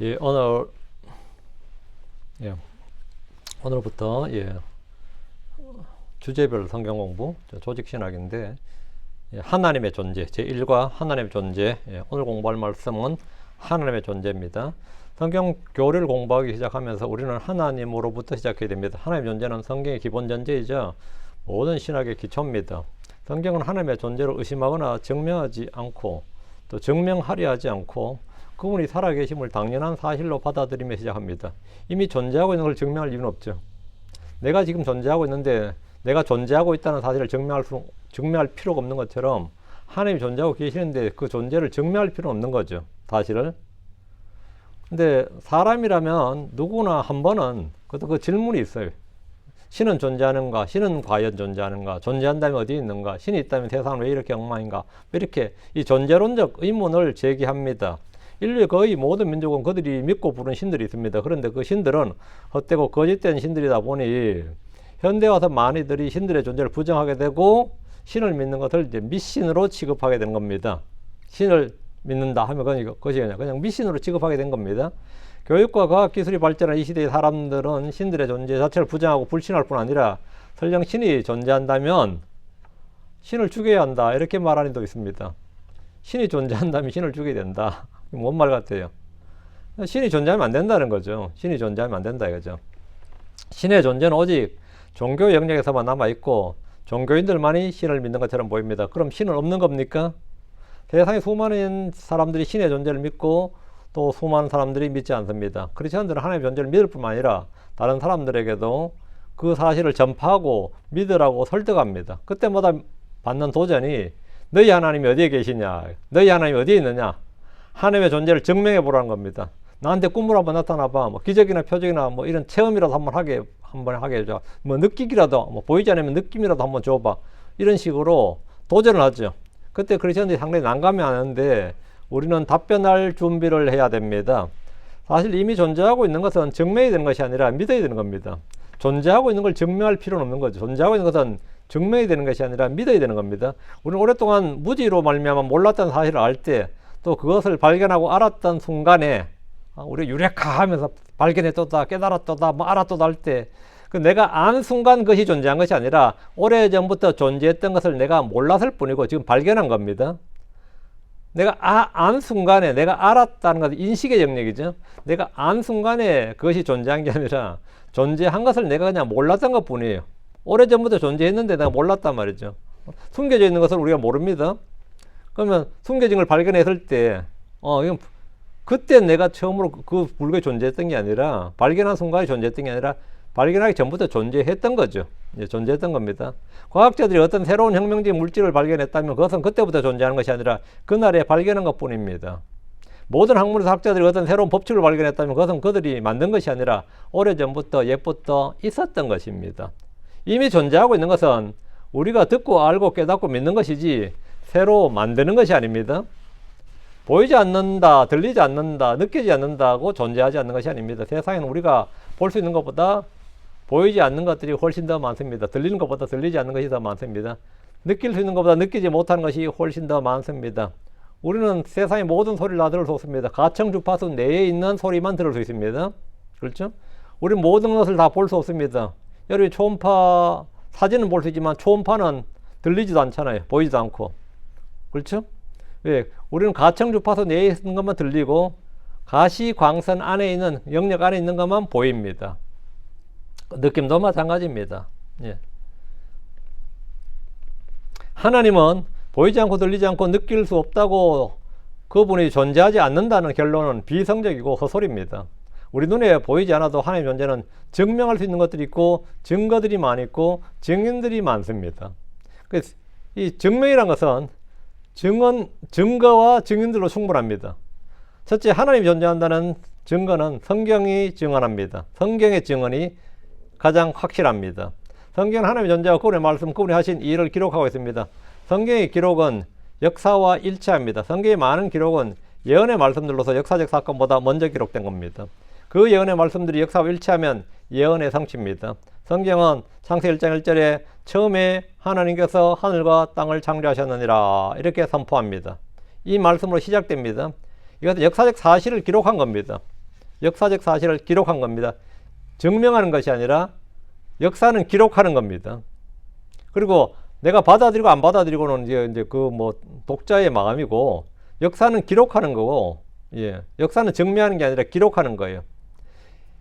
예, 예, 오늘부터 주제별 성경 공부, 조직 신학인데 하나님의 존재, 제1과 하나님의 존재. 오늘 공부할 말씀은 하나님의 존재입니다. 성경 교리를 공부하기 시작하면서 우리는 하나님으로부터 시작해야 됩니다. 하나님의 존재는 성경의 기본 전제이자 모든 신학의 기초입니다. 성경은 하나님의 존재를 의심하거나 증명하지 않고 또 증명하려 하지 않고 그분이 살아계심을 당연한 사실로 받아들이며 시작합니다. 이미 존재하고 있는 걸 증명할 이유는 없죠. 내가 지금 존재하고 있는데 내가 존재하고 있다는 사실을 증명할 필요가 없는 것처럼 하나님이 존재하고 계시는데 그 존재를 증명할 필요는 없는 거죠. 사실을. 근데 사람이라면 누구나 한 번은 그 질문이 있어요. 신은 존재하는가? 신은 과연 존재하는가? 존재한다면 어디 있는가? 신이 있다면 세상은 왜 이렇게 엉망인가? 이렇게 이 존재론적 의문을 제기합니다. 인류의 거의 모든 민족은 그들이 믿고 부른 신들이 있습니다. 그런데 그 신들은 헛되고 거짓된 신들이다 보니 현대 와서 많이들이 신들의 존재를 부정하게 되고 신을 믿는 것을 이제 미신으로 취급하게 되는 겁니다. 신을 믿는다 하면 그것이 그냥 미신으로 취급하게 된 겁니다. 교육과 과학기술이 발전한 이 시대의 사람들은 신들의 존재 자체를 부정하고 불신할 뿐 아니라 설령 신이 존재한다면 신을 죽여야 한다 이렇게 말하는 이도 있습니다. 신이 존재한다면 신을 죽여야 된다. 뭔 말 같아요? 신이 존재하면 안 된다는 거죠. 신이 존재하면 안 된다 이거죠. 신의 존재는 오직 종교 영역에서만 남아있고 종교인들만이 신을 믿는 것처럼 보입니다. 그럼 신은 없는 겁니까? 세상에 수많은 사람들이 신의 존재를 믿고 또 수많은 사람들이 믿지 않습니다. 크리스천들은 하나님의 존재를 믿을 뿐만 아니라 다른 사람들에게도 그 사실을 전파하고 믿으라고 설득합니다. 그때마다 받는 도전이 너희 하나님이 어디에 계시냐? 너희 하나님이 어디에 있느냐? 하나님의 존재를 증명해 보라는 겁니다. 나한테 꿈으로 한번 나타나봐. 뭐 기적이나 표적이나 뭐 이런 체험이라도 한번 하게 해줘. 뭐 느끼기라도, 뭐 보이지 않으면 느낌이라도 한번 줘봐. 이런 식으로 도전을 하죠. 그때 크리스천들이 상당히 난감해하는데 우리는 답변할 준비를 해야 됩니다. 사실 이미 존재하고 있는 것은 증명이 되는 것이 아니라 믿어야 되는 겁니다. 존재하고 있는 걸 증명할 필요는 없는 거죠. 존재하고 있는 것은 증명이 되는 것이 아니라 믿어야 되는 겁니다. 우리는 오랫동안 무지로 말미암아 몰랐던 사실을 알 때 또 그것을 발견하고 알았던 순간에 우리가 유레카 하면서 발견했도다 깨달았도다 뭐 알았도다 할 때 그 내가 안 순간 것이 존재한 것이 아니라 오래전부터 존재했던 것을 내가 몰랐을 뿐이고 지금 발견한 겁니다. 내가 안 순간에 내가 알았다는 것은 인식의 영역이죠. 내가 안 순간에 그것이 존재한 게 아니라 존재한 것을 내가 그냥 몰랐던 것 뿐이에요. 오래전부터 존재했는데 내가 몰랐단 말이죠. 숨겨져 있는 것을 우리가 모릅니다. 그러면 숨겨진 걸 발견했을 때 이건 그때 내가 처음으로 그 불교에 존재했던 게 아니라 발견한 순간에 존재했던 게 아니라 발견하기 전부터 존재했던 거죠. 존재했던 겁니다. 과학자들이 어떤 새로운 혁명적인 물질을 발견했다면 그것은 그때부터 존재하는 것이 아니라 그날에 발견한 것 뿐입니다. 모든 학문에서 학자들이 어떤 새로운 법칙을 발견했다면 그것은 그들이 만든 것이 아니라 오래전부터 옛부터 있었던 것입니다. 이미 존재하고 있는 것은 우리가 듣고 알고 깨닫고 믿는 것이지 새로 만드는 것이 아닙니다. 보이지 않는다, 들리지 않는다, 느끼지 않는다고 존재하지 않는 것이 아닙니다. 세상에는 우리가 볼 수 있는 것보다 보이지 않는 것들이 훨씬 더 많습니다. 들리는 것보다 들리지 않는 것이 더 많습니다. 느낄 수 있는 것보다 느끼지 못하는 것이 훨씬 더 많습니다. 우리는 세상의 모든 소리를 다 들을 수 없습니다. 가청 주파수 내에 있는 소리만 들을 수 있습니다. 그렇죠? 우리는 모든 것을 다 볼 수 없습니다. 여러분이 초음파 사진은 볼 수 있지만 초음파는 들리지도 않잖아요. 보이지도 않고. 그렇죠? 왜? 우리는 가청 주파수 내에 있는 것만 들리고 가시광선 안에 있는 영역 안에 있는 것만 보입니다. 느낌도 마찬가지입니다. 예. 하나님은 보이지 않고 들리지 않고 느낄 수 없다고 그분이 존재하지 않는다는 결론은 비성적이고 헛소리입니다. 우리 눈에 보이지 않아도 하나님의 존재는 증명할 수 있는 것들이 있고 증거들이 많이 있고 증인들이 많습니다. 그래서 이 증명이란 것은 증거와 증인들로 충분합니다. 첫째, 하나님이 존재한다는 증거는 성경이 증언합니다. 성경의 증언이 가장 확실합니다. 성경은 하나님의 존재와 그분의 말씀, 그분이 하신 일을 기록하고 있습니다. 성경의 기록은 역사와 일치합니다. 성경의 많은 기록은 예언의 말씀들로서 역사적 사건보다 먼저 기록된 겁니다. 그 예언의 말씀들이 역사와 일치하면 예언의 성취입니다. 성경은 창세기 1장 1절에 처음에 하나님께서 하늘과 땅을 창조하셨느니라 이렇게 선포합니다. 이 말씀으로 시작됩니다. 이것은 역사적 사실을 기록한 겁니다. 역사적 사실을 기록한 겁니다. 증명하는 것이 아니라 역사는 기록하는 겁니다. 그리고 내가 받아들이고 안 받아들이고는 이제 그 뭐 독자의 마음이고, 역사는 기록하는 거고, 예, 역사는 증명하는 게 아니라 기록하는 거예요.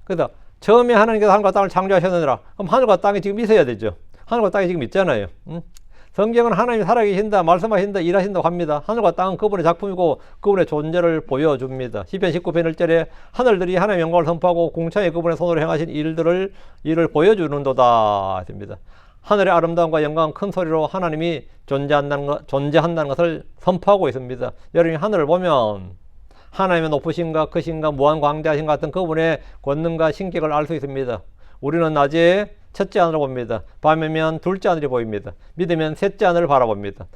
그래서 처음에 하나님께서 하늘과 땅을 창조하셨느니라. 그럼 하늘과 땅이 지금 있어야 되죠. 하늘과 땅이 지금 있잖아요. 성경은 하나님이 살아계신다, 말씀하신다, 일하신다고 합니다. 하늘과 땅은 그분의 작품이고 그분의 존재를 보여줍니다. 시편 19편 1절에 하늘들이 하나님의 영광을 선포하고 궁창에 그분의 손으로 행하신 일을 보여주는도다 했습니다. 하늘의 아름다움과 영광은 큰 소리로 하나님이 존재한다는 것을 선포하고 있습니다. 여러분이 하늘을 보면 하나님의 높으신가 크신가 무한 광대하신 같은 그분의 권능과 신격을 알 수 있습니다. 우리는 낮에 첫째 하늘을 봅니다. 밤이면 둘째 하늘이 보입니다. 믿으면 셋째 하늘을 바라봅니다.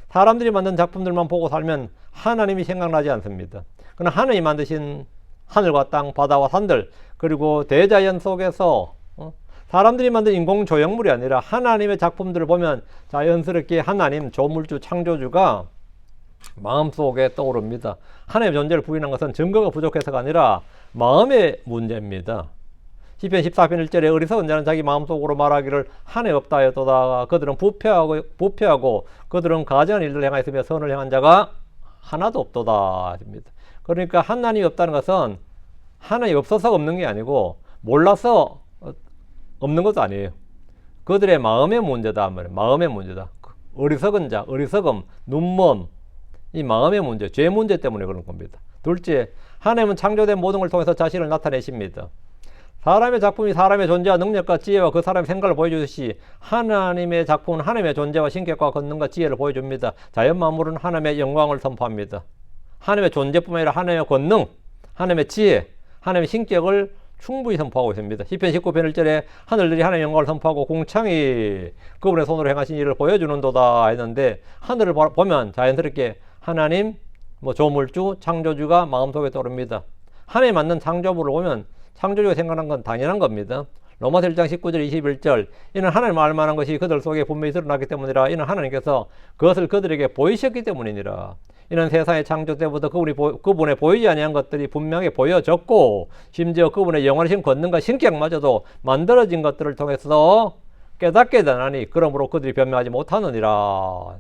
사람들이 만든 작품들만 보고 살면 하나님이 생각나지 않습니다. 그러나 하나님이 만드신 하늘과 땅, 바다와 산들, 그리고 대자연 속에서 사람들이 만든 인공 조형물이 아니라 하나님의 작품들을 보면 자연스럽게 하나님, 조물주, 창조주가 마음속에 떠오릅니다. 하나님의 존재를 부인한 것은 증거가 부족해서가 아니라 마음의 문제입니다. 시편 14편 1절에 어리석은 자는 자기 마음속으로 말하기를 하나님 없다 하였도다. 그들은 부패하고 그들은 가증한 일들을 행하였으며 선을 행한 자가 하나도 없도다 합니다. 그러니까 하나님이 없다는 것은 하나님이 없어서 없는 게 아니고 몰라서 없는 것도 아니에요. 그들의 마음의 문제다. 마음의 문제다. 어리석은 자, 어리석음, 눈먼, 이 마음의 문제, 죄 문제 때문에 그런 겁니다. 둘째, 하나님은 창조된 모든 걸 통해서 자신을 나타내십니다. 사람의 작품이 사람의 존재와 능력과 지혜와 그 사람의 생각을 보여주듯이 하나님의 작품은 하나님의 존재와 신격과 권능과 지혜를 보여줍니다. 자연 만물은 하나님의 영광을 선포합니다. 하나님의 존재뿐만 아니라 하나님의 권능, 하나님의 지혜, 하나님의 신격을 충분히 선포하고 있습니다. 시편 19편 1절에 하늘들이 하나님의 영광을 선포하고 궁창이 그분의 손으로 행하신 일을 보여주는도다 했는데, 하늘을 보면 자연스럽게 하나님, 조물주, 창조주가 마음속에 떠오릅니다. 하나님 만든 창조물을 보면 창조주가 생각난 건 당연한 겁니다. 로마서 1장 19절 21절 이는 하나님 알만한 것이 그들 속에 분명히 드러났기 때문이라. 이는 하나님께서 그것을 그들에게 보이셨기 때문이니라. 이는 세상의 창조 때부터 그분의 보이지 아니한 것들이 분명히 보여졌고 심지어 그분의 영원하신 권능과 신격마저도 만들어진 것들을 통해서 깨닫게 되나니 그러므로 그들이 변명하지 못하느니라.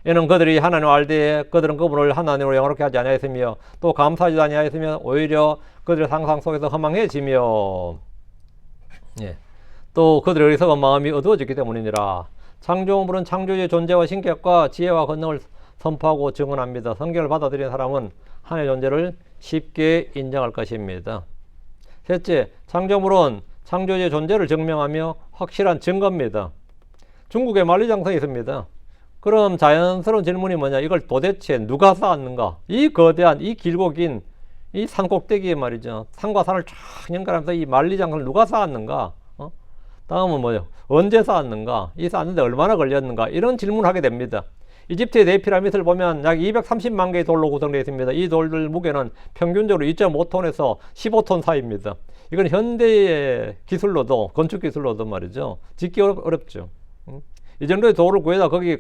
이는 그들이 하나님을 알되 그들은 그분을 하나님으로 영화롭게 하지 아니하였으며 또 감사하지도 아니하였으며 오히려 그들의 상상 속에서 허망해지며, 또 그들의 어리석은 마음이 어두워졌기 때문이니라. 창조물은 창조주의 존재와 신격과 지혜와 권능을 선포하고 증언합니다. 성경을 받아들인 사람은 하나님의 존재를 쉽게 인정할 것입니다. 셋째, 창조물은 창조주의 존재를 증명하며 확실한 증거입니다. 중국에 만리장성이 있습니다. 그럼 자연스러운 질문이 뭐냐? 이걸 도대체 누가 쌓았는가? 이 거대한, 이 길고 긴 이 산꼭대기에 말이죠. 산과 산을 쫙 연결하면서 이 만리장성을 누가 쌓았는가? 다음은 뭐죠? 언제 쌓았는가? 이 쌓는데 얼마나 걸렸는가? 이런 질문을 하게 됩니다. 이집트의 네피라밋을 보면 약 230만 개의 돌로 구성되어 있습니다. 이 돌들 무게는 평균적으로 2.5톤에서 15톤 사이입니다. 이건 현대의 기술로도, 건축 기술로도 말이죠. 짓기 어렵죠. 이 정도의 돌을 구해다 거기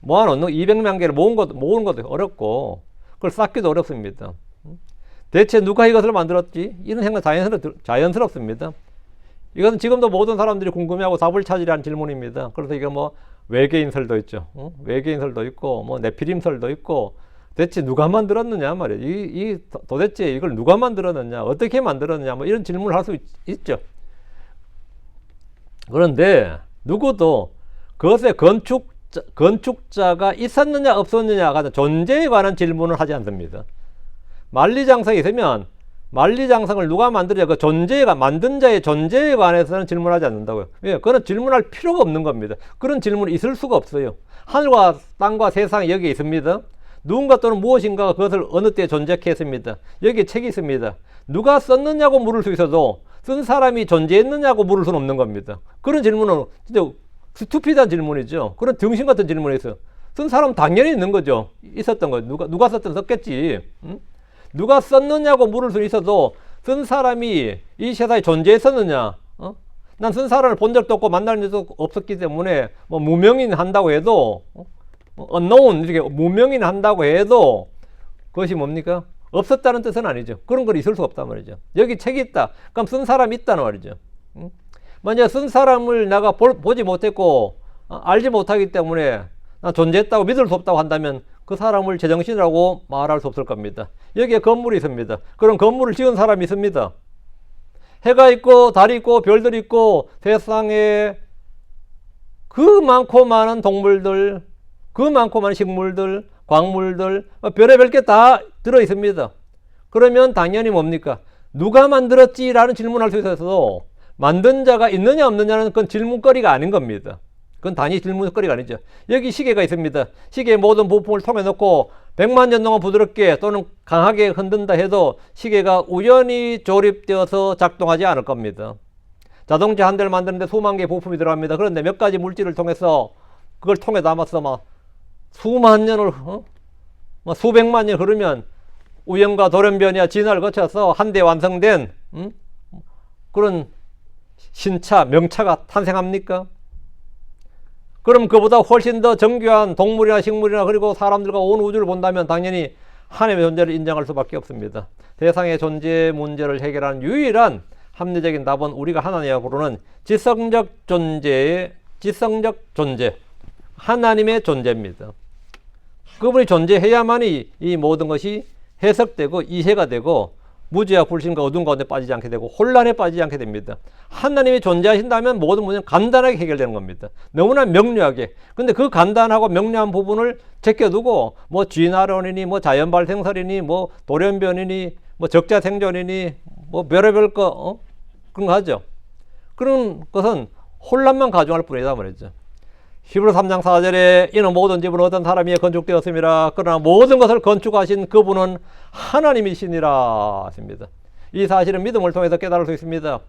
모아놓는 200만 개를 모으는 것도 어렵고 그걸 쌓기도 어렵습니다. 대체 누가 이것을 만들었지? 이런 생각 자연스럽습니다. 이것은 지금도 모든 사람들이 궁금해하고 답을 찾으려는 질문입니다. 그래서 이게 외계인설도 있죠. 외계인설도 있고 네피림설도 있고 대체 누가 만들었느냐 말이에요. 도대체 이걸 누가 만들었느냐, 어떻게 만들었느냐 이런 질문을 할 수 있죠. 그런데 누구도 그것의 건축자가 있었느냐 없었느냐 같은 존재에 관한 질문을 하지 않습니다. 만리장성이 있으면 만리장성을 누가 만드냐, 그 만든 자의 존재에 관해서는 질문하지 않는다고요. 왜? 그건 질문할 필요가 없는 겁니다. 그런 질문이 있을 수가 없어요. 하늘과 땅과 세상이 여기에 있습니다. 누군가 또는 무엇인가가 그것을 어느 때 존재케 했습니다. 여기에 책이 있습니다. 누가 썼느냐고 물을 수 있어도 쓴 사람이 존재했느냐고 물을 수는 없는 겁니다. 그런 질문은 진짜 스투피드한 질문이죠. 그런 등신 같은 질문이 있어요. 쓴 사람 당연히 있는 거죠. 있었던 거. 누가 썼든 썼겠지. 누가 썼느냐고 물을 수 있어도 쓴 사람이 이 세상에 존재했었느냐? 난 쓴 사람을 본 적도 없고 만날 적도 없었기 때문에 무명인 한다고 해도 unknown 이렇게 무명인 한다고 해도 그것이 뭡니까? 없었다는 뜻은 아니죠. 그런 건 있을 수 없단 말이죠. 여기 책이 있다. 그럼 쓴 사람이 있다는 말이죠. 만약 쓴 사람을 내가 보지 못했고 알지 못하기 때문에 난 존재했다고 믿을 수 없다고 한다면 그 사람을 제정신이라고 말할 수 없을 겁니다. 여기에 건물이 있습니다. 그럼 건물을 지은 사람이 있습니다. 해가 있고 달이 있고 별들이 있고 세상에 그 많고 많은 동물들, 그 많고 많은 식물들, 광물들, 별의별 게 다 들어있습니다. 그러면 당연히 뭡니까? 누가 만들었지라는 질문할 수 있어서 만든 자가 있느냐 없느냐는 그건 질문거리가 아닌 겁니다. 그건 단위 질문거리가 아니죠. 여기 시계가 있습니다. 시계의 모든 부품을 통해 놓고 100만 년 동안 부드럽게 또는 강하게 흔든다 해도 시계가 우연히 조립되어서 작동하지 않을 겁니다. 자동차 한 대를 만드는데 수만 개의 부품이 들어갑니다. 그런데 몇 가지 물질을 통해서 그걸 통해 담아서 막 수만 년을 수백만 년 흐르면 우연과 돌연변이와 진화를 거쳐서 한 대 완성된 그런 신차, 명차가 탄생합니까? 그럼 그보다 훨씬 더 정교한 동물이나 식물이나 그리고 사람들과 온 우주를 본다면 당연히 하나님의 존재를 인정할 수밖에 없습니다. 세상의 존재 문제를 해결하는 유일한 합리적인 답은 우리가 하나님이라고 부르는 지성적 존재, 하나님의 존재입니다. 그분이 존재해야만이 이 모든 것이 해석되고 이해가 되고 무지와 불신과 어두운 가운데 빠지지 않게 되고 혼란에 빠지지 않게 됩니다. 하나님이 존재하신다면 모든 문제는 간단하게 해결되는 겁니다. 너무나 명료하게. 근데 그 간단하고 명료한 부분을 제껴두고 뭐 진화론이니 뭐 자연발생설이니 뭐 돌연변이니 뭐 적자생존이니 뭐 별의별 거 그런 거 하죠. 그런 것은 혼란만 가져갈 뿐이다 말이죠. 히브리서 3장 4절에 이는 모든 집은 어떤 사람이 건축되었음이라. 그러나 모든 것을 건축하신 그분은 하나님이시니라 하십니다. 이 사실은 믿음을 통해서 깨달을 수 있습니다.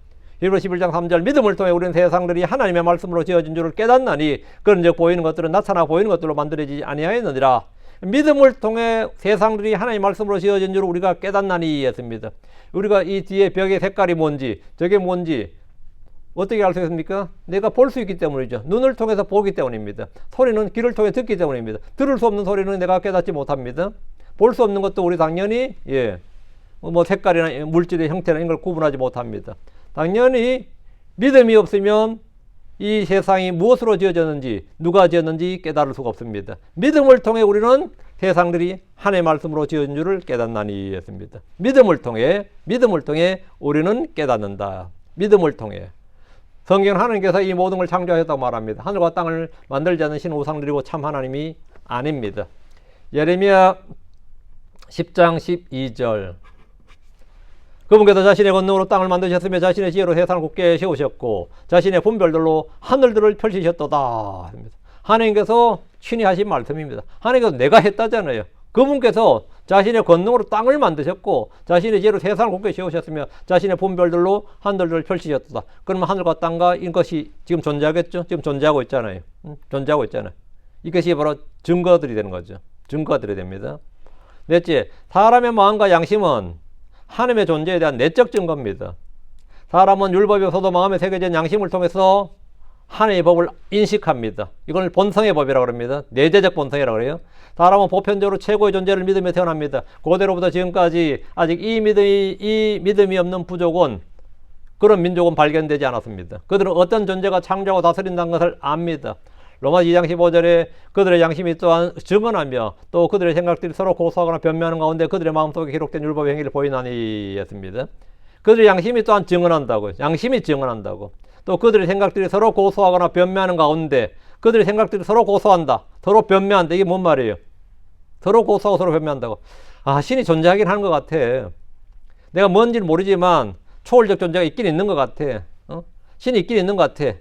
히브리서 11장 3절 믿음을 통해 우리는 세상들이 하나님의 말씀으로 지어진 줄을 깨닫나니 그런즉 보이는 것들은 나타나 보이는 것들로 만들어지지 아니하였느니라. 믿음을 통해 세상들이 하나님의 말씀으로 지어진 줄을 우리가 깨닫나니 했습니다. 우리가 이 뒤에 벽의 색깔이 뭔지 저게 뭔지 어떻게 알 수 있습니까? 내가 볼 수 있기 때문이죠. 눈을 통해서 보기 때문입니다. 소리는 귀를 통해 듣기 때문입니다. 들을 수 없는 소리는 내가 깨닫지 못합니다. 볼 수 없는 것도 우리 당연히 뭐 색깔이나 물질의 형태나 이런 걸 구분하지 못합니다. 당연히 믿음이 없으면 이 세상이 무엇으로 지어졌는지 누가 지었는지 깨달을 수가 없습니다. 믿음을 통해 우리는 세상들이 하나님의 말씀으로 지어진 줄을 깨닫나니 했습니다. 믿음을 통해 우리는 깨닫는다. 믿음을 통해. 성경은 하나님께서 이 모든 걸 창조하셨다고 말합니다. 하늘과 땅을 만들지 않는 신 우상들이고 참 하나님이 아닙니다. 예레미야 10장 12절 그분께서 자신의 권능으로 땅을 만드셨으며 자신의 지혜로 세상을 굳게 세우셨고 자신의 분별들로 하늘들을 펼치셨도다. 하나님께서 친히 하신 말씀입니다. 하나님께서 내가 했다잖아요. 그분께서 자신의 권능으로 땅을 만드셨고 자신의 지혜로 세상을 굳게 세우셨으며 자신의 분별들로 하늘들을 펼치셨다. 그러면 하늘과 땅과 이것이 지금 존재하겠죠? 지금 존재하고 있잖아요. 존재하고 있잖아요. 이것이 바로 증거들이 되는 거죠. 증거들이 됩니다. 넷째, 사람의 마음과 양심은 하나님의 존재에 대한 내적 증거입니다. 사람은 율법이 없어도 마음에 새겨진 양심을 통해서 하나님의 법을 인식합니다. 이걸 본성의 법이라고 합니다. 내재적 본성이라고 해요. 사람은 보편적으로 최고의 존재를 믿으며 태어납니다. 고대로부터 지금까지 아직 이 믿음이 없는 부족은 그런 민족은 발견되지 않았습니다. 그들은 어떤 존재가 창조하고 다스린다는 것을 압니다. 로마 2장 15절에 그들의 양심이 또한 증언하며 또 그들의 생각들이 서로 고소하거나 변명하는 가운데 그들의 마음속에 기록된 율법의 행위를 보이나니 했습니다. 그들의 양심이 또한 증언한다고요. 양심이 증언한다고. 또 그들의 생각들이 서로 고소하거나 변명하는 가운데 그들의 생각들이 서로 고소한다. 서로 변명한다. 이게 뭔 말이에요? 서로 고소하고 서로 변명한다고. 신이 존재하긴 하는 것 같아. 내가 뭔지는 모르지만 초월적 존재가 있긴 있는 것 같아. 신이 있긴 있는 것 같아.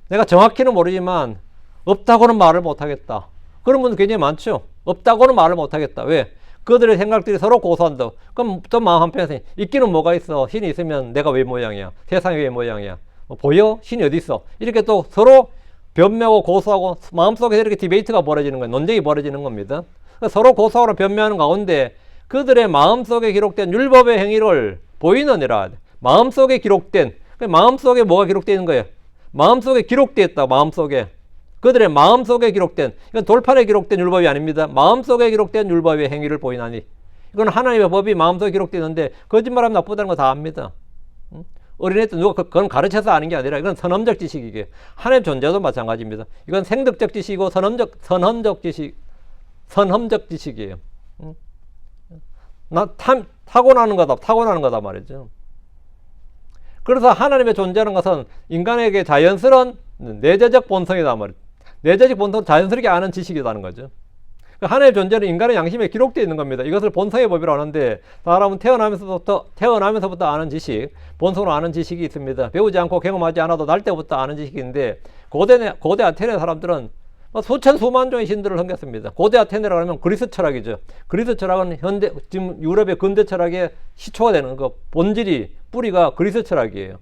내가 정확히는 모르지만 없다고는 말을 못하겠다. 그런 분들 굉장히 많죠. 없다고는 말을 못하겠다. 왜? 그들의 생각들이 서로 고소한다. 그럼 또 마음 한편에서 있기는 뭐가 있어? 신이 있으면 내가 왜 모양이야? 세상이 왜 모양이야? 보여? 신이 어디 있어? 이렇게 또 서로 변명하고 고소하고 마음속에서 이렇게 디베이트가 벌어지는 거예요. 논쟁이 벌어지는 겁니다. 서로 고소하고 변명하는 가운데 그들의 마음속에 기록된 율법의 행위를 보이느니라. 마음속에 기록된, 마음속에 뭐가 기록되어 있는 거예요? 마음속에 기록되어 있다. 마음속에. 그들의 마음속에 기록된, 이건 돌판에 기록된 율법이 아닙니다. 마음속에 기록된 율법의 행위를 보이나니. 이건 하나님의 법이 마음속에 기록되어 있는데 거짓말하면 나쁘다는 거 다 압니다. 어린애 때 누가 그건 가르쳐서 아는 게 아니라 이건 선험적 지식이게. 하나님 존재도 마찬가지입니다. 이건 생득적 지식이고 선험적 지식이에요. 타고나는 거다 말이죠. 그래서 하나님의 존재하는 것은 인간에게 자연스러운 내재적 본성이다 말이죠. 내재적 본성은 자연스럽게 아는 지식이라는 거죠. 하나님의 존재는 인간의 양심에 기록되어 있는 겁니다. 이것을 본성의 법이라고 하는데 사람은 태어나면서부터 아는 지식, 본성으로 아는 지식이 있습니다. 배우지 않고 경험하지 않아도 날 때부터 아는 지식인데 고대 아테네 사람들은 수천 수만 종의 신들을 섬겼습니다. 고대 아테네라고 하면 그리스 철학이죠. 그리스 철학은 지금 유럽의 근대 철학의 시초가 되는 거, 본질이 뿌리가 그리스 철학이에요.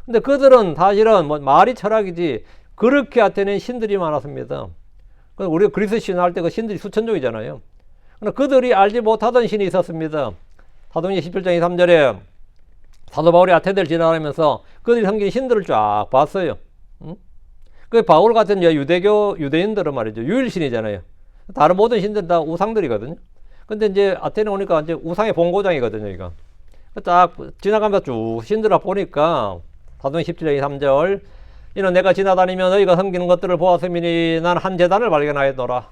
근데 그들은 사실은 말이 철학이지 그렇게 아테네에 신들이 많았습니다. 우리가 그리스 신 할 때 그 신들이 수천 종이잖아요. 그러나 그들이 알지 못하던 신이 있었습니다. 사도행전 17장 2, 3절에 사도 바울이 아테네를 지나가면서 그들이 섬긴 신들을 쫙 봤어요. 그 바울 같은 유대인들은 말이죠. 유일신이잖아요. 다른 모든 신들은 다 우상들이거든요. 근데 이제 아테네 오니까 이제 우상의 본고장이거든요, 이거. 딱 지나가면서 쭉 신들을 보니까 사도행전 17장 2, 3절 이는 내가 지나다니며 너희가 섬기는 것들을 보았음이니 난 한 재단을 발견하였노라.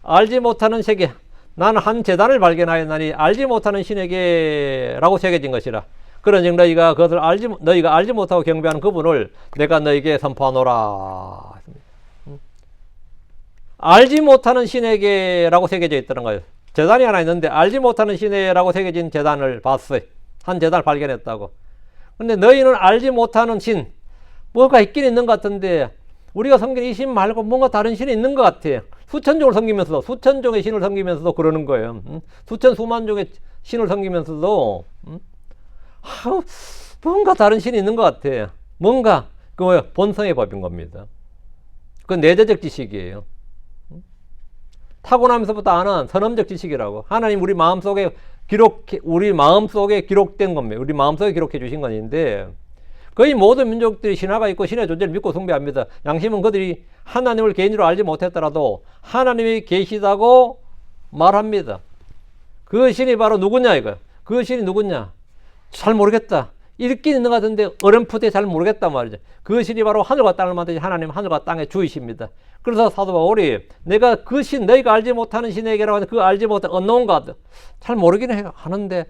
알지 못하는 세계, 난 한 재단을 발견하였나니 알지 못하는 신에게라고 새겨진 것이라. 그런즉 너희가 알지 못하고 경배하는 그분을 내가 너희에게 선포하노라. 알지 못하는 신에게라고 새겨져 있다는 거예요. 재단이 하나 있는데 알지 못하는 신에게라고 새겨진 재단을 봤어요. 한 재단을 발견했다고. 근데 너희는 알지 못하는 신, 뭐가 있긴 있는 것 같은데 우리가 섬기는 이 신 말고 뭔가 다른 신이 있는 것 같아. 수천 종을 섬기면서도, 수천 종의 신을 섬기면서도 그러는 거예요. 수천 수만 종의 신을 섬기면서도 뭔가 다른 신이 있는 것 같아. 뭔가 그 본성의 법인 겁니다. 그건 내재적 지식이에요. 타고나면서부터 아는 선험적 지식이라고. 하나님 우리 마음속에 기록된 겁니다. 우리 마음속에 기록해 주신 것인데 거의 모든 민족들이 신화가 있고 신의 존재를 믿고 숭배합니다. 양심은 그들이 하나님을 개인으로 알지 못했더라도 하나님이 계시다고 말합니다. 그 신이 바로 누구냐 이거야. 그 신이 누구냐? 잘 모르겠다. 있긴 있는 것 같은데 어렴풋이 잘 모르겠단 말이죠. 그 신이 바로 하늘과 땅을 만드신 하나님, 하늘과 땅의 주이십니다. 그래서 사도 바울이 내가 그 신, 너희가 알지 못하는 신에게라고 하는 그 알지 못한 unknown God, 잘 모르긴 하는데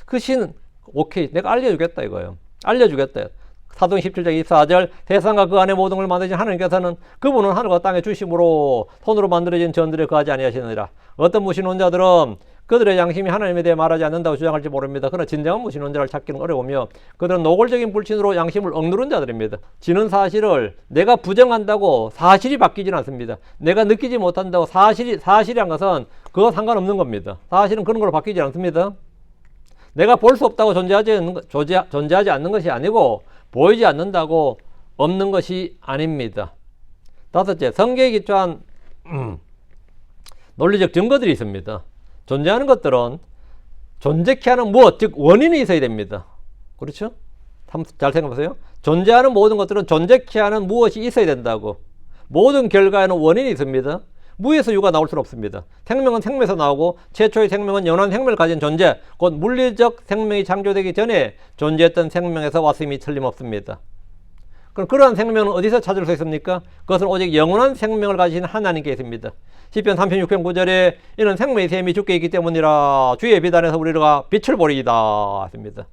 그 신은 오케이, 내가 알려주겠다 이거예요. 알려주겠다. 사도행전 17장 24절 세상과 그 안에 모든 걸 만드신 하나님께서는 그분은 하늘과 땅의 주심으로 손으로 만들어진 전들에 거하지 아니하시느니라. 어떤 무신론자들은 그들의 양심이 하나님에 대해 말하지 않는다고 주장할지 모릅니다. 그러나 진정한 무신론자를 찾기는 어려우며 그들은 노골적인 불신으로 양심을 억누른 자들입니다. 지는 사실을 내가 부정한다고 사실이 바뀌지는 않습니다. 내가 느끼지 못한다고 사실이란 것은 그거 상관없는 겁니다. 사실은 그런 걸로 바뀌지 않습니다. 내가 볼 수 없다고 존재하지 않는 것이 아니고 보이지 않는다고 없는 것이 아닙니다. 다섯째, 성경에 기초한 논리적 증거들이 있습니다. 존재하는 것들은 존재케 하는 무엇, 즉 원인이 있어야 됩니다. 그렇죠? 잘 생각해보세요. 존재하는 모든 것들은 존재케 하는 무엇이 있어야 된다고. 모든 결과에는 원인이 있습니다. 무에서 유가 나올 수는 없습니다. 생명은 생명에서 나오고 최초의 생명은 영원한 생명을 가진 존재, 곧 물리적 생명이 창조되기 전에 존재했던 생명에서 왔음이 틀림없습니다. 그럼 그러한 생명은 어디서 찾을 수 있습니까? 그것은 오직 영원한 생명을 가진 하나님께 있습니다. 시편 36편 9절에 이는 생명의 샘이 주께 있기 때문이라 주의 비단에서 우리가 빛을 보리이다 했습니다.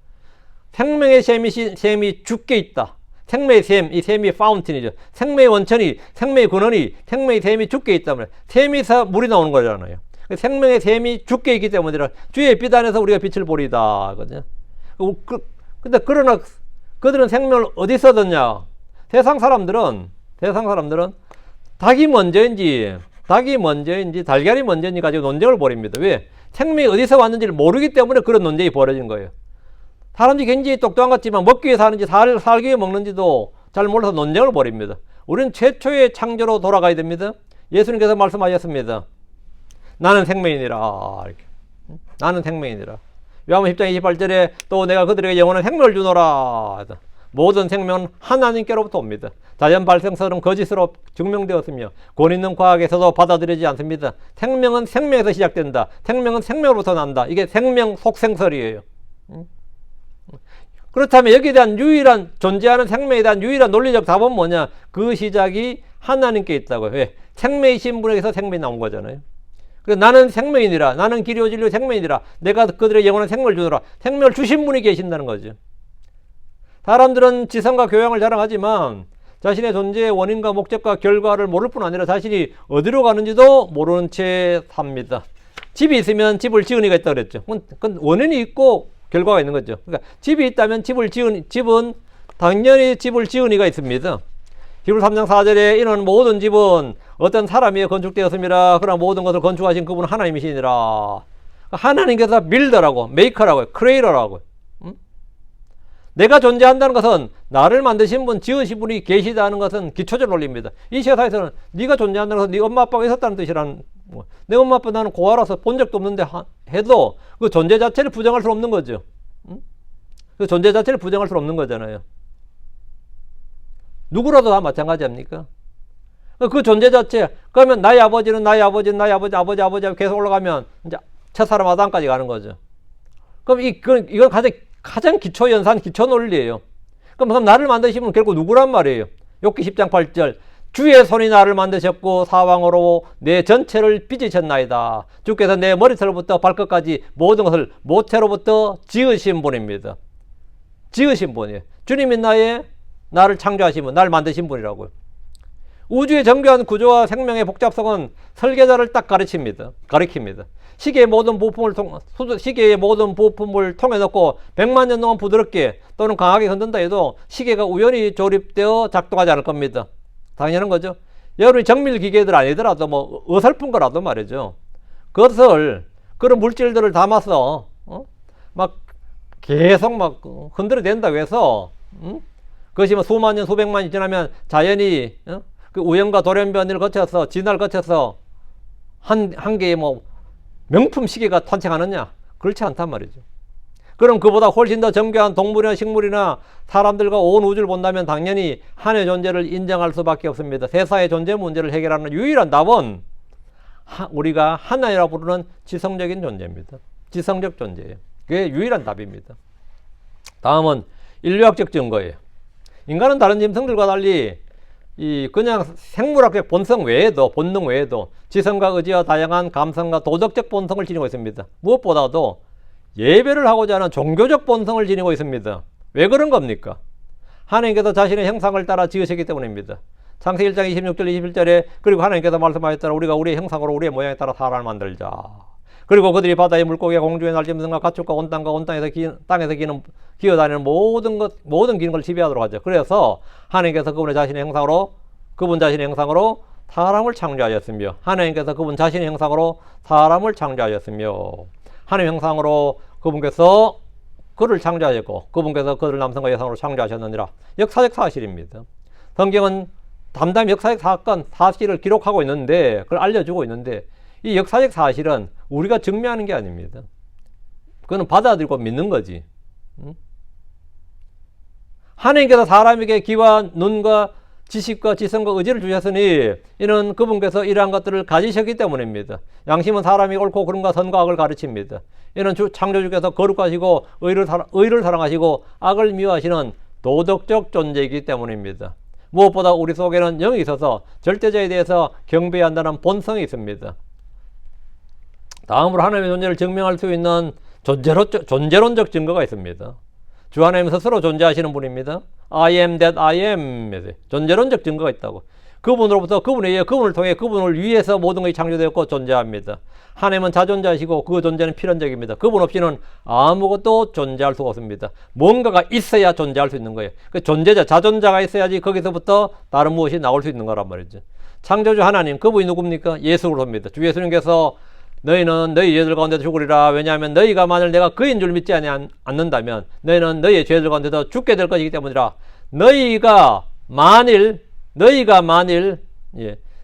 생명의 샘이 주께 있다. 생명의 샘, 이 샘이 파운틴이죠. 생명의 원천이, 생명의 근원이, 생명의 샘이 주께 있다면 샘에서 물이 나오는 거잖아요. 생명의 샘이 주께 있기 때문이라 주의 비단에서 우리가 빛을 보리다 하거든요. 근데 그러나 그들은 생명을 어디서 얻었냐? 세상 사람들은 닭이 먼저인지 달걀이 먼저인지 가지고 논쟁을 벌입니다. 왜? 생명이 어디서 왔는지를 모르기 때문에 그런 논쟁이 벌어진 거예요. 사람들이 굉장히 똑똑한 것 같지만 먹기 위해 사는지 살기 위해 먹는지도 잘 몰라서 논쟁을 벌입니다. 우리는 최초의 창조로 돌아가야 됩니다. 예수님께서 말씀하셨습니다. 나는 생명이니라. 이렇게. 나는 생명이니라. 요한복음 10장 28절에 또 내가 그들에게 영원한 생명을 주노라. 모든 생명은 하나님께로부터 옵니다. 자연 발생설은 거짓으로 증명되었으며 권 있는 과학에서도 받아들이지 않습니다. 생명은 생명에서 시작된다. 생명은 생명으로부터 난다. 이게 생명 속생설이에요. 그렇다면 여기에 대한 유일한 존재하는 생명에 대한 유일한 논리적 답은 뭐냐? 그 시작이 하나님께 있다고요. 왜? 생명이신 분에게서 생명이 나온 거잖아요. 그래서 나는 생명이니라. 나는 길이요 진리요 생명이니라. 내가 그들의 영원한 생명을 주노라. 생명을 주신 분이 계신다는 거죠. 사람들은 지성과 교양을 자랑하지만 자신의 존재의 원인과 목적과 결과를 모를 뿐 아니라 자신이 어디로 가는지도 모르는 채 삽니다. 집이 있으면 집을 지은 이가 있다고 그랬죠. 그건 원인이 있고 결과가 있는 거죠. 그러니까 집이 있다면 집은 당연히 집을 지은 이가 있습니다. 히브리 3장 4절에 이는 모든 집은 어떤 사람이 건축되었습니다. 그러나 모든 것을 건축하신 그분은 하나님이시니라. 하나님께서 빌더라고, 메이커라고, 크리에이터라고. 내가 존재한다는 것은 나를 만드신 분, 지으신 분이 계시다는 것은 기초적 논리입니다. 이 세상에서는 네가 존재한다는 것은 네 엄마 아빠가 있었다는 뜻이라는, 내 엄마 아빠 나는 고아라서 본 적도 없는데 해도 그 존재 자체를 부정할 수 없는 거죠. 그 존재 자체를 부정할 수 없는 거잖아요. 누구라도 다 마찬가지 아닙니까? 그 존재 자체, 그러면 나의 아버지는 나의 아버지는 나의 아버지 계속 올라가면 이제 첫사람 아담까지 가는 거죠. 그럼 이건 가장 기초 연산, 기초 논리예요. 그럼 나를 만드신 분은 결국 누구란 말이에요? 욥기 10장 8절. 주의 손이 나를 만드셨고 사방으로 내 전체를 빚으셨나이다. 주께서 내 머리털부터 발끝까지 모든 것을 모태로부터 지으신 분입니다. 지으신 분이에요. 주님이 나를 창조하신 분, 나를 만드신 분이라고요. 우주의 정교한 구조와 생명의 복잡성은 설계자를 딱 가리킵니다. 시계의 모든 부품을 통해 넣고 100만 년 동안 부드럽게 또는 강하게 흔든다 해도 시계가 우연히 조립되어 작동하지 않을 겁니다. 당연한 거죠. 여러분이 정밀 기계들 아니더라도 뭐 어설픈 거라도 말이죠. 그런 물질들을 담아서 막 계속 막 흔들어 댄다고 해서 그것이 뭐 수만 년, 수백만 년 지나면 자연이 그 우연과 돌연변이를 거쳐서 진화를 거쳐서 한 개의 뭐 명품 시계가 탄생하느냐? 그렇지 않단 말이죠. 그럼 그보다 훨씬 더 정교한 동물이나 식물이나 사람들과 온 우주를 본다면 당연히 하나의 존재를 인정할 수밖에 없습니다. 세상의 존재 문제를 해결하는 유일한 답은 우리가 하나이라 부르는 지성적인 존재입니다. 지성적 존재예요. 그게 유일한 답입니다. 다음은 인류학적 증거예요. 인간은 다른 짐승들과 달리 그냥 생물학적 본성 외에도, 본능 외에도 지성과 의지와 다양한 감성과 도덕적 본성을 지니고 있습니다. 무엇보다도 예배를 하고자 하는 종교적 본성을 지니고 있습니다. 왜 그런 겁니까? 하나님께서 자신의 형상을 따라 지으셨기 때문입니다. 창세기 1장 26절 21절에 그리고 하나님께서 말씀하셨더라. 우리가 우리의 형상으로 우리의 모양에 따라 사람을 만들자. 그리고 그들이 바다의 물고기와 공중의 날짐승과 가축과 온 땅에서 기어다니는 모든 기는 걸 지배하도록 하죠. 그래서 하나님께서 그분 자신의 형상으로 사람을 창조하셨으며 하나님께서 그분 자신의 형상으로 사람을 창조하셨으며 하나님 형상으로 그분께서 그를 창조하셨고 그분께서 그를 남성과 여성으로 창조하셨느니라. 역사적 사실입니다. 성경은 담담히 역사적 사실을 기록하고 있는데 그걸 알려주고 있는데 이 역사적 사실은 우리가 증명하는 게 아닙니다. 그거는 받아들이고 믿는 거지. 하나님께서 사람에게 귀와 눈과 지식과 지성과 의지를 주셨으니 이는 그분께서 이러한 것들을 가지셨기 때문입니다. 양심은 사람이 옳고 그름과 선과 악을 가르칩니다. 이는 창조주께서 거룩하시고 의를 사랑하시고 악을 미워하시는 도덕적 존재이기 때문입니다. 무엇보다 우리 속에는 영이 있어서 절대자에 대해서 경배해야 한다는 본성이 있습니다. 다음으로 하나님의 존재를 증명할 수 있는 존재론적 증거가 있습니다. 주 하나님 스스로 존재하시는 분입니다. I am that I am. 존재론적 증거가 있다고. 그분으로부터 그분에 의해 그분을 통해 그분을 위해서 모든 것이 창조되었고 존재합니다. 하나님은 자존자이시고 그 존재는 필연적입니다. 그분 없이는 아무것도 존재할 수가 없습니다. 뭔가가 있어야 존재할 수 있는 거예요. 그 존재자, 자존자가 있어야지 거기서부터 다른 무엇이 나올 수 있는 거란 말이죠. 창조주 하나님, 그분이 누굽니까? 예수 그리스도입니다. 주 예수님께서 너희는 너희 죄들 가운데서 죽으리라. 왜냐하면 너희가 만일 내가 그인 줄 믿지 않는다면 너희는 너희의 죄들 가운데서 죽게 될 것이기 때문이라. 너희가 만일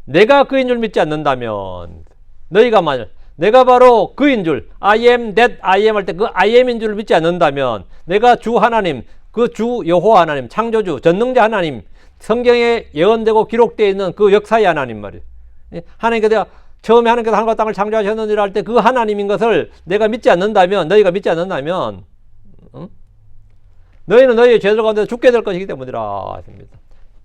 내가 그인 줄 믿지 않는다면 너희가 만일 내가 바로 그인 줄 I am that I am 할 때 그 I am인 줄 믿지 않는다면 내가 주 하나님 그 주 여호와 하나님, 창조주, 전능자 하나님, 성경에 예언되고 기록되어 있는 그 역사의 하나님 말이에요. 하나님께서 처음에 하나님께서 하늘과 땅을 창조하셨느니라 할 때 그 하나님인 것을 내가 믿지 않는다면, 너희가 믿지 않는다면, 너희는 너희의 죄들 가운데 죽게 될 것이기 때문이라 했습니다.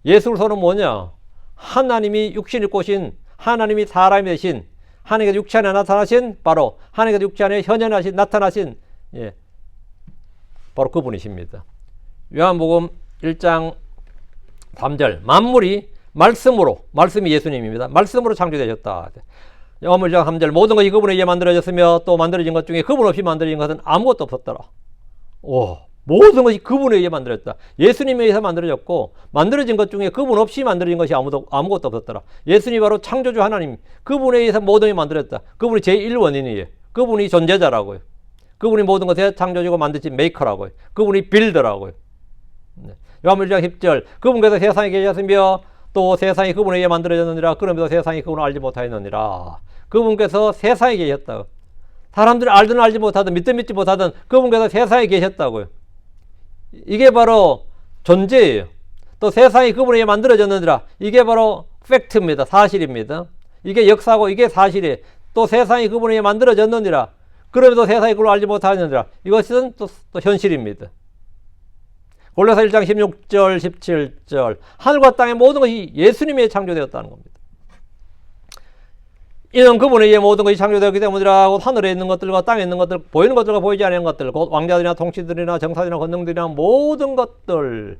예수 그리스도는 뭐냐? 하나님이 육신을 꼬신, 하나님이 사람이 되신, 하나님께서 육체 안에 나타나신, 바로 하나님께서 육체 안에 현현하신, 나타나신, 예, 바로 그분이십니다. 요한복음 1장 3절, 만물이 말씀으로, 말씀이 예수님입니다. 말씀으로 창조되셨다. 요한복음 1장 3절, 모든 것이 그분에 의해 만들어졌으며 또 만들어진 것 중에 그분 없이 만들어진 것은 아무것도 없었더라. 오, 모든 것이 그분에 의해 만들어졌다. 예수님에 의해서 만들어졌고, 만들어진 것 중에 그분 없이 만들어진 것이 아무것도 없었더라. 예수님이 바로 창조주 하나님, 그분에 의해서 모든 것이 만들어졌다. 그분이 제1원인이에요. 그분이 존재자라고요. 그분이 모든 것에 창조주고 만드신 메이커라고요. 그분이 빌더라고요. 네. 요한복음 1장 10절, 그분께서 세상에 계셨으며 또 세상이 그분에 의해 만들어졌느니라. 그러면서 세상이 그분을 알지 못하였느니라. 그분께서 세상에 계셨다. 사람들이 알든 알지 못하든 믿든 믿지 못하든 그분께서 세상에 계셨다고요. 이게 바로 존재예요. 또 세상이 그분에 의해 만들어졌느니라. 이게 바로 팩트입니다. 사실입니다. 이게 역사고 이게 사실이에요. 또 세상이 그분에 의해 만들어졌느니라. 그러면서 세상이 그걸 알지 못하느니라. 이것은 또 현실입니다. 골로새 1장 16절 17절, 하늘과 땅의 모든 것이 예수님에 창조되었다는 겁니다. 이는 그분에 의해 모든 것이 창조되었기 때문이라. 곧 하늘에 있는 것들과 땅에 있는 것들, 보이는 것들과 보이지 않는 것들, 곧 왕자들이나 통치들이나 정사들이나 권능들이나 모든 것들,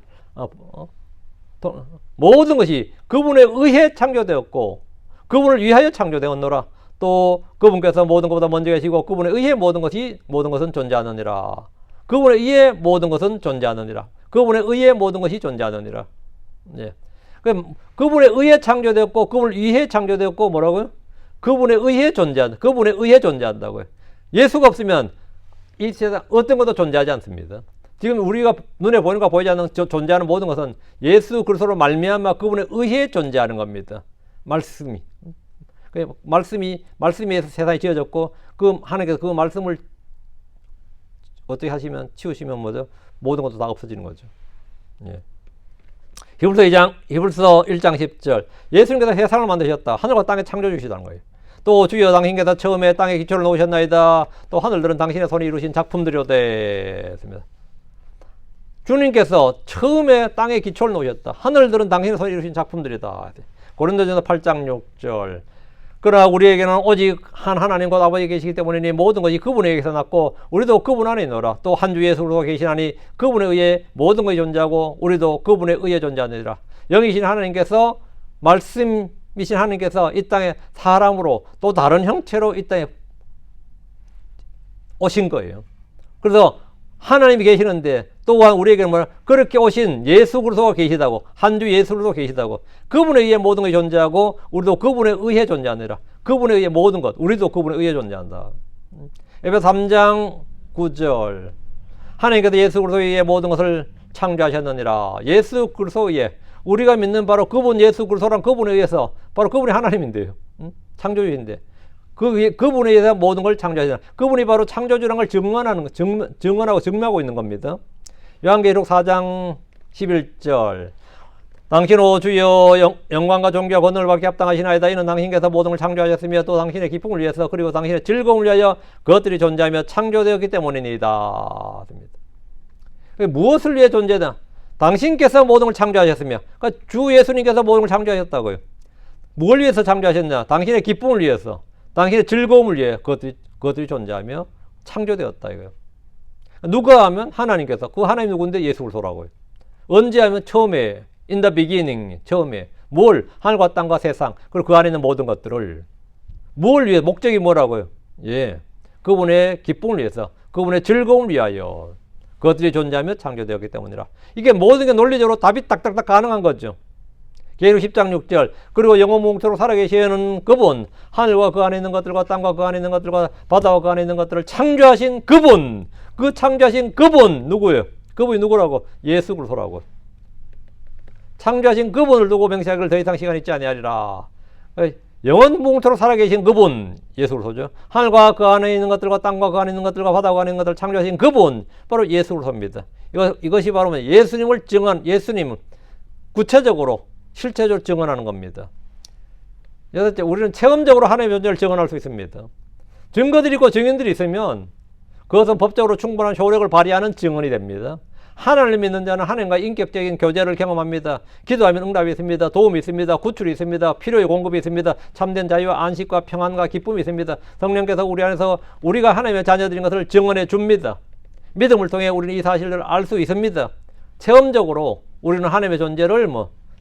모든 것이 그분에 의해 창조되었고 그분을 위하여 창조되었노라. 또 그분께서 모든 것보다 먼저 계시고 그분에 의해 모든 것은 존재하느니라. 그분에 의해 모든 것은 존재하느니라. 그분에 의해 모든 것이 존재하느니라. 예. 그분에 의해 창조되었고 그분을 위해 창조되었고 뭐라고요? 그분에 의해 존재한다고요. 예수가 없으면 이 세상 어떤 것도 존재하지 않습니다. 지금 우리가 눈에 보이는 거 보이지 않는 존재하는 모든 것은 예수 그리스도로 말미암아 그분에 의해 존재하는 겁니다. 말씀이 말씀이 세상이 지어졌고 그 하나님께서 그 말씀을 어떻게 하시면 치우시면 뭐죠? 모든 것도 다 없어지는 거죠. 예. 히브리서 1장 10절, 예수님께서 세상을 만드셨다. 하늘과 땅에 창조주시다는 거예요. 또 주여 당신께서 처음에 땅에 기초를 놓으셨나이다. 또 하늘들은 당신의 손이 이루신 작품들이로되. 주님께서 처음에 땅에 기초를 놓으셨다. 하늘들은 당신의 손이 이루신 작품들이다. 고린도전서 8장 6절, 그러나 우리에게는 오직 한 하나님 곧 아버지 계시기 때문이니 모든 것이 그분에게서 났고 우리도 그분 안에 있노라. 또 한 주 예수로 계시나니 그분에 의해 모든 것이 존재하고 우리도 그분에 의해 존재하느니라. 영이신 하나님께서, 말씀이신 하나님께서 이 땅에 사람으로 또 다른 형체로 이 땅에 오신 거예요. 그래서 하나님이 계시는데 또한 우리에게는 뭐라, 그렇게 오신 예수 그리스도가 계시다고, 한 주 예수 그리스도가 계시다고, 그분에 의해 모든 것이 존재하고 우리도 그분에 의해 존재하느라. 그분에 의해 모든 것, 우리도 그분에 의해 존재한다. 에베소 3장 9절, 하나님께서 예수 그리스도에 의해 모든 것을 창조하셨느니라. 예수 그리스도에 의해, 우리가 믿는 바로 그분 예수 그리스도란 그분에 의해서, 바로 그분이 하나님인데요. 창조주인데 그분에 의해서 모든 걸 창조하시다. 그분이 바로 창조주라는 걸 증언하고 증명하고 있는 겁니다. 요한계시록 4장 11절, 당신 오 주여 영광과 존귀와 권능을 받기 합당하시나이다. 이는 당신께서 모든 걸 창조하셨으며 또 당신의 기쁨을 위해서 그리고 당신의 즐거움을 위하여 그것들이 존재하며 창조되었기 때문이니이다. 무엇을 위해 존재다? 당신께서 모든 걸 창조하셨으며, 그러니까 주 예수님께서 모든 걸 창조하셨다고요. 뭘 위해서 창조하셨냐? 당신의 기쁨을 위해서, 당신의 즐거움을 위해 그것들이 존재하며 창조되었다 이거예요. 누가 하면 하나님께서, 그 하나님 누구인데 예수 그리스도라고요. 언제 하면 처음에, in the beginning, 처음에 뭘? 하늘과 땅과 세상, 그리고 그 안에 있는 모든 것들을 뭘 위해? 목적이 뭐라고요? 예, 그분의 기쁨을 위해서, 그분의 즐거움을 위하여 그것들이 존재하며 창조되었기 때문이라. 이게 모든 게 논리적으로 답이 딱딱딱 가능한 거죠. 계시록 10장 6절, 그리고 영원무궁토록 살아계시는 그분, 하늘과 그 안에 있는 것들과 땅과 그 안에 있는 것들과 바다와 그 안에 있는 것들을 창조하신 그분, 그 창조하신 그분 누구예요? 그분이 누구라고? 예수 그리스도라고. 창조하신 그분을 두고 맹세하기를 더 이상 시간이 있지 아니하리라. 영원무궁토록 살아계신 그분, 예수 그리스도죠. 하늘과 그 안에 있는 것들과 땅과 그 안에 있는 것들과 바다와 그 안에 있는 것들을 창조하신 그분, 바로 예수 그리스도입니다. 이것이 바로 예수님을 예수님은 구체적으로 실체적으로 증언하는 겁니다. 여섯째, 우리는 체험적으로 하나님의 존재를 증언할 수 있습니다. 증거들이 있고 증인들이 있으면 그것은 법적으로 충분한 효력을 발휘하는 증언이 됩니다. 하나님을 믿는 자는 하나님과 인격적인 교제를 경험합니다. 기도하면 응답이 있습니다. 도움이 있습니다. 구출이 있습니다. 필요의 공급이 있습니다. 참된 자유와 안식과 평안과 기쁨이 있습니다. 성령께서 우리 안에서 우리가 하나님의 자녀들인 것을 증언해 줍니다. 믿음을 통해 우리는 이 사실을 알 수 있습니다. 체험적으로 우리는 하나님의 존재를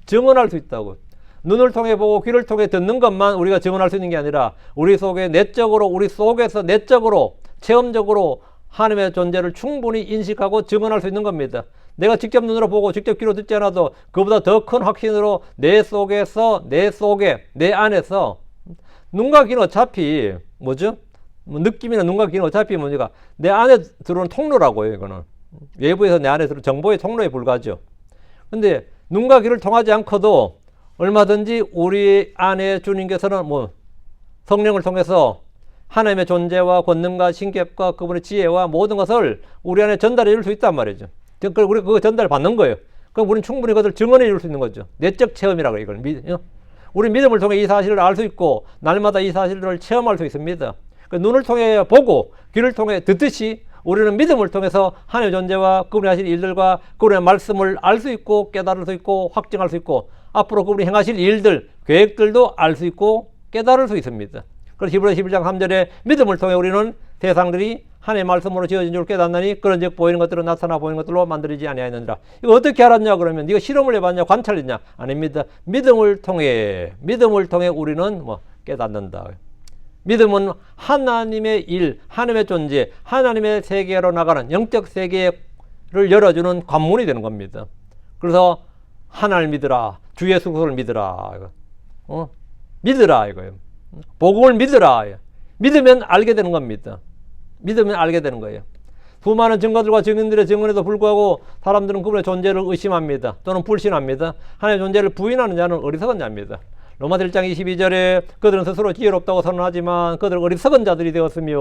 증언할 수 있다고. 눈을 통해 보고 귀를 통해 듣는 것만 우리가 증언할 수 있는 게 아니라 우리 속에서 내적으로 체험적으로 하나님의 존재를 충분히 인식하고 증언할 수 있는 겁니다. 내가 직접 눈으로 보고 직접 귀로 듣지 않아도 그보다 더 큰 확신으로 내 안에서 눈과 귀는 어차피 느낌이나 눈과 귀는 어차피 내 안에 들어오는 통로라고요. 이거는 외부에서 내 안에 들어오는 정보의 통로에 불과하죠. 근데 눈과 귀를 통하지 않고도 얼마든지 우리 안에 주님께서는 성령을 통해서 하나님의 존재와 권능과 신격과 그분의 지혜와 모든 것을 우리 안에 전달해 줄 수 있단 말이죠. 그걸 우리 그거 전달 받는 거예요. 그럼 우리는 충분히 그것을 증언해 줄 수 있는 거죠. 내적 체험이라고 이걸 우리 믿음을 통해 이 사실을 알 수 있고 날마다 이 사실을 체험할 수 있습니다. 눈을 통해 보고 귀를 통해 듣듯이 우리는 믿음을 통해서 하나님의 존재와 그분이 하실 일들과 그분의 말씀을 알 수 있고 깨달을 수 있고 확증할 수 있고 앞으로 그분이 행하실 일들, 계획들도 알 수 있고 깨달을 수 있습니다. 그래서 히브리서 11장 3절에 믿음을 통해 우리는 세상들이 하나님의 말씀으로 지어진 줄 깨닫나니 그런즉 보이는 것들은 나타나 보이는 것들로 만들어지지 아니하였느니라. 이거 어떻게 알았냐 그러면 네가 실험을 해봤냐 관찰했냐? 아닙니다. 믿음을 통해 우리는 깨닫는다. 믿음은 하나님의 일, 하나님의 존재, 하나님의 세계로 나가는 영적 세계를 열어주는 관문이 되는 겁니다. 그래서 하나님을 믿으라, 주 예수 그리스도를 믿으라, 믿으라 이거예요. 복음을 믿으라. 믿으면 알게 되는 겁니다. 믿으면 알게 되는 거예요. 수많은 증거들과 증인들의 증언에도 불구하고 사람들은 그분의 존재를 의심합니다. 또는 불신합니다. 하나님의 존재를 부인하는 자는 어리석은 자입니다. 로마서 1장 22절에 그들은 스스로 지혜롭다고 선언하지만 그들은 어리석은 자들이 되었으며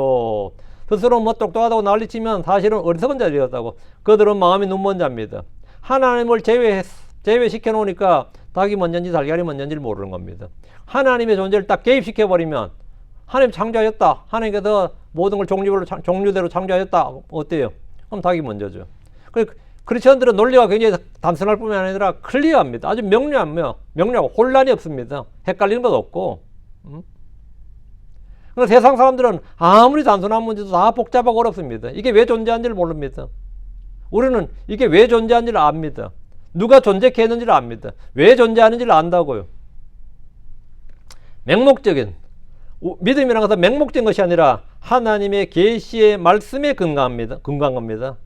스스로 똑똑하다고 난리치면 사실은 어리석은 자들이 되었다고. 그들은 마음이 눈먼 자입니다. 하나님을 제외시켜 놓으니까 닭이 먼저인지 달걀이 먼저인지를 모르는 겁니다. 하나님의 존재를 딱 개입시켜버리면 하나님 창조하셨다. 하나님께서 모든 걸 종류대로 창조하셨다. 어때요? 그럼 닭이 먼저죠. 크리스천들은 논리가 굉장히 단순할 뿐만 아니라 클리어합니다. 아주 명료하고 혼란이 없습니다. 헷갈리는 것도 없고. 그러나 세상 사람들은 아무리 단순한 문제도 다 복잡하고 어렵습니다. 이게 왜 존재하는지를 모릅니다. 우리는 이게 왜 존재하는지를 압니다. 누가 존재케 했는지를 압니다. 왜 존재하는지를 안다고요. 믿음이라는 것은 맹목적인 것이 아니라 하나님의 계시의 말씀에 근거한 겁니다.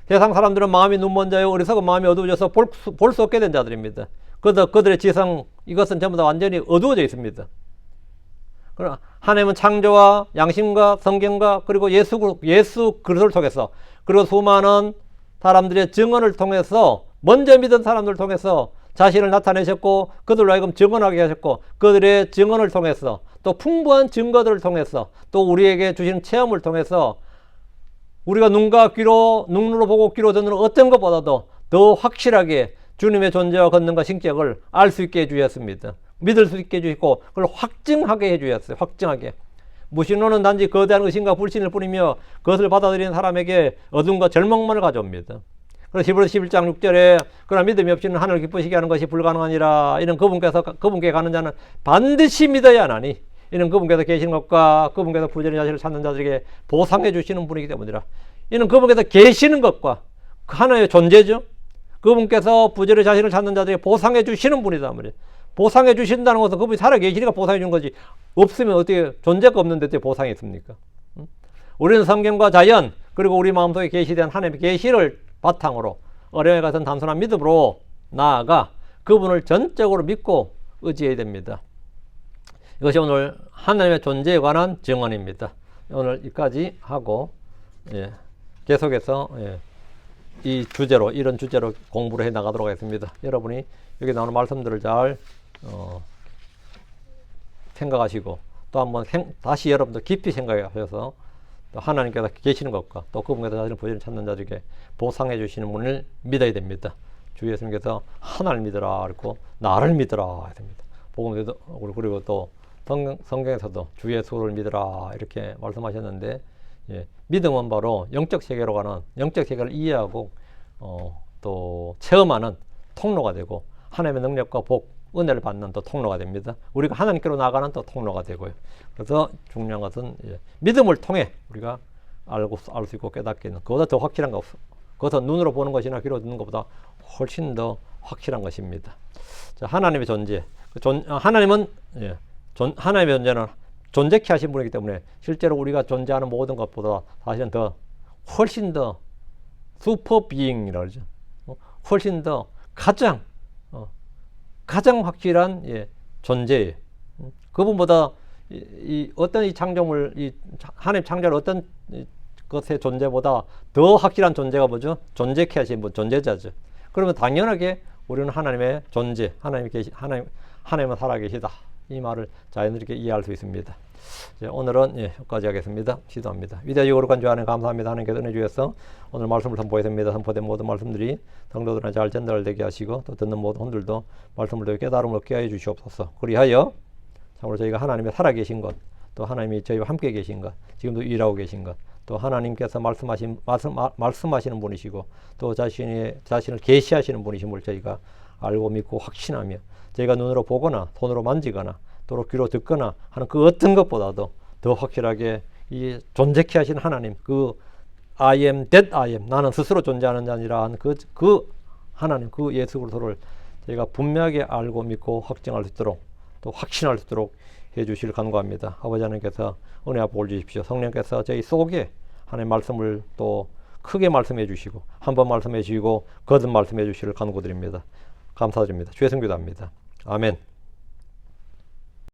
세상 사람들은 마음이 눈먼 자요 어리석은 마음이 어두워져서 볼 수 없게 된 자들입니다. 그들의 지성 이것은 전부 다 완전히 어두워져 있습니다. 그러나 하나님은 창조와 양심과 성경과 그리고 예수 그리스도를 통해서 그리고 수많은 사람들의 증언을 통해서 먼저 믿은 사람들을 통해서 자신을 나타내셨고 그들로 하여금 증언하게 하셨고 그들의 증언을 통해서 또 풍부한 증거들을 통해서 또 우리에게 주시는 체험을 통해서 우리가 눈으로 보고 귀로 듣는 어떤 것보다도 더 확실하게 주님의 존재와 권능과 신격을 알 수 있게 해주셨습니다. 믿을 수 있게 해주시고 그걸 확증하게 해주셨어요. 확증하게. 무신론은 단지 거대한 의심과 불신을 뿌리며 그것을 받아들이는 사람에게 어둠과 절망만을 가져옵니다. 그래서 히브리서 11장 6절에 그러나 믿음이 없이는 하늘을 기쁘시게 하는 것이 불가능하니라. 이는 그분께 가는 자는 반드시 믿어야 하나니 이는 그분께서 계시는 것과 그분께서 부전히 자신을 찾는 자들에게 보상해 주시는 분이기 때문이라. 이는 그분께서 계시는 것과 하나의 존재죠. 그분께서 부전히 자신을 찾는 자들에게 보상해 주시는 분이다 말이에요. 보상해 주신다는 것은 그분이 살아 계시니까 보상해 주는 거지. 없으면 어떻게 존재가 없는데 어떻게 보상이 있습니까? 우리는 성경과 자연 그리고 우리 마음속에 계시된 하나님의 계시를 바탕으로 어려움에 같은 단순한 믿음으로 나아가 그분을 전적으로 믿고 의지해야 됩니다. 이것이 오늘 하나님의 존재에 관한 증언입니다. 오늘 여기까지 하고 계속해서 이런 주제로 공부를 해 나가도록 하겠습니다. 여러분이 여기 나오는 말씀들을 잘 생각하시고 또 한번 다시 여러분들 깊이 생각하셔서 또 하나님께서 계시는 것과 또 그분께서 자신을 부지런히 찾는 자들에게 보상해 주시는 분을 믿어야 됩니다. 주 예수님께서 하나를 믿어라 그리고 나를 믿어라 해야 됩니다. 복음에도 그리고 또 성경에서도 주 예수를 믿어라 이렇게 말씀하셨는데, 예, 믿음은 바로 영적 세계로 가는, 영적 세계를 이해하고 또 체험하는 통로가 되고, 하나님의 능력과 복, 은혜를 받는 또 통로가 됩니다. 우리가 하나님께로 나가는 또 통로가 되고요. 그래서 중요한 것은, 예, 믿음을 통해 우리가 알 수 있고 깨닫게 되는, 그보다 더 확실한 거 없어. 그것은 눈으로 보는 것이나 귀로 듣는 것보다 훨씬 더 확실한 것입니다. 자, 하나님의 존재. 하나님은, 예, 하나님의 존재는 존재케 하신 분이기 때문에 실제로 우리가 존재하는 모든 것보다 사실은 더 훨씬 더 슈퍼 비잉이라고 그러죠. 훨씬 더 가장 확실한, 예, 존재예요. 그분보다 어떤 이 창조물, 하나님 창조할 어떤 것의 존재보다 더 확실한 존재가 뭐죠? 존재케 하신 분, 존재자죠. 그러면 당연하게 우리는 하나님의 존재, 하나님은 살아계시다, 이 말을 자연스럽게 이해할 수 있습니다. 오늘은, 예, 여기까지 하겠습니다. 기도합니다. 위대하시고 거룩한 주 하나님 감사합니다. 하나님께서 은혜 주셔서 오늘 말씀을 선포했습니다. 선포된 모든 말씀들이 성도들한테 잘 전달되게 하시고, 또 듣는 모든 분들도 말씀을 더 깨달음을 얻게 하여 주시옵소서. 그리하여 참으로 저희가 하나님의 살아계신 것, 또 하나님이 저희와 함께 계신 것, 지금도 일하고 계신 것, 또 하나님께서 말씀하시는 분이시고, 또 자신을 계시하시는 분이심을 저희가 알고 믿고 확신하며, 저희가 눈으로 보거나 손으로 만지거나 또 귀로 듣거나 하는 그 어떤 것보다도 더 확실하게 이 존재케 하신 하나님, 그 I am that I am, 나는 스스로 존재하는 자 아니라 하는 그 하나님, 그 예수 그리스도를 저희가 분명하게 알고 믿고 확증할 수 있도록, 또 확신할 수 있도록 해주실 간구합니다. 아버지 하나님께서 은혜와 복을 주십시오. 성령께서 저희 속에 하나님의 말씀을 또 크게 말씀해 주시고, 한 번 말씀해 주시고 거듭 말씀해 주시기를 간구드립니다. 감사드립니다. 주의 성기도합니다. 아멘.